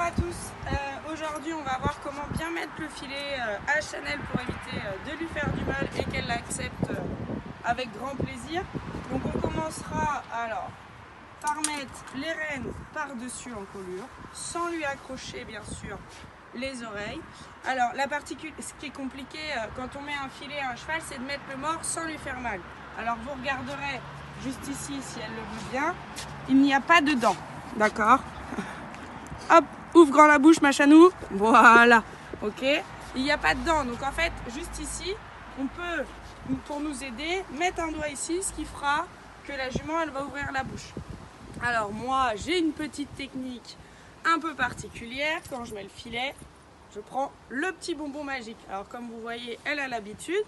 à tous, aujourd'hui on va voir comment bien mettre le filet à Chanel pour éviter de lui faire du mal et qu'elle l'accepte avec grand plaisir. Donc on commencera alors par mettre les rênes par-dessus l'encolure, sans lui accrocher bien sûr les oreilles. Alors ce qui est compliqué quand on met un filet à un cheval, c'est de mettre le mors sans lui faire mal. Alors vous regarderez juste ici si elle le veut bien, il n'y a pas de dents, d'accord? Hop, ouvre grand la bouche ma chanou, voilà, ok. Il n'y a pas de dents, donc en fait juste ici, on peut, pour nous aider, mettre un doigt ici, ce qui fera que la jument elle va ouvrir la bouche. Alors moi j'ai une petite technique un peu particulière. Quand je mets le filet, je prends le petit bonbon magique. Alors comme vous voyez, elle a l'habitude,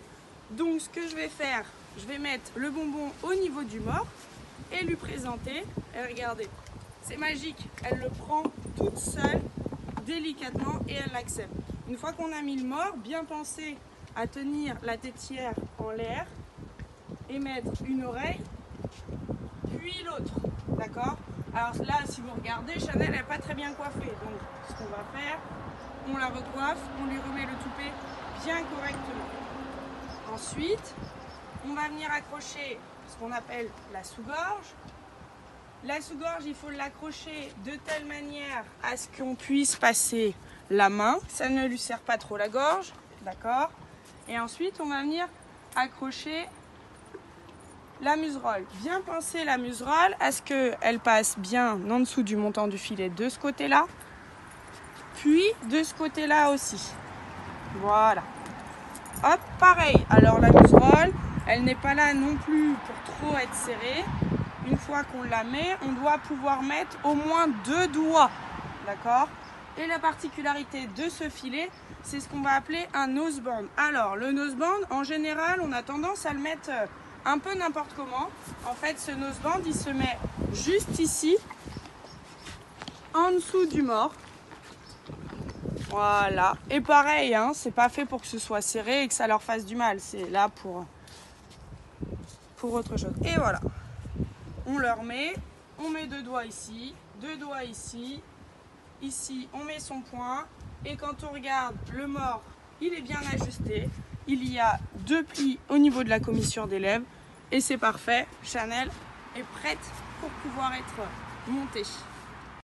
donc ce que je vais faire, je vais mettre le bonbon au niveau du mors et lui présenter, et regardez, c'est magique, elle le prend toute seule, délicatement, et elle l'accepte. Une fois qu'on a mis le mors, bien penser à tenir la tétière en l'air et mettre une oreille, puis l'autre, d'accord? Alors là, si vous regardez, Chanel n'est pas très bien coiffée, donc ce qu'on va faire, on la recoiffe, on lui remet le toupet bien correctement. Ensuite, on va venir accrocher ce qu'on appelle la sous-gorge. La sous-gorge, il faut l'accrocher de telle manière à ce qu'on puisse passer la main. Ça ne lui serre pas trop la gorge, d'accord? Et ensuite, on va venir accrocher la muserolle. Bien pincer la muserolle à ce qu'elle passe bien en dessous du montant du filet de ce côté-là, puis de ce côté-là aussi. Voilà. Hop, pareil. Alors la muserolle, elle n'est pas là non plus pour trop être serrée. Une fois qu'on la met, on doit pouvoir mettre au moins 2 doigts, d'accord? Et la particularité de ce filet, c'est ce qu'on va appeler un noseband. Alors, le noseband, en général, on a tendance à le mettre un peu n'importe comment. En fait, ce noseband, il se met juste ici, en dessous du mors. Voilà. Et pareil, hein, c'est pas fait pour que ce soit serré et que ça leur fasse du mal. C'est là pour autre chose. Et voilà. On leur met, on met 2 doigts ici, 2 doigts ici, ici on met son poing, et quand on regarde le mors, il est bien ajusté, il y a 2 plis au niveau de la commissure des lèvres, et c'est parfait, Chanel est prête pour pouvoir être montée.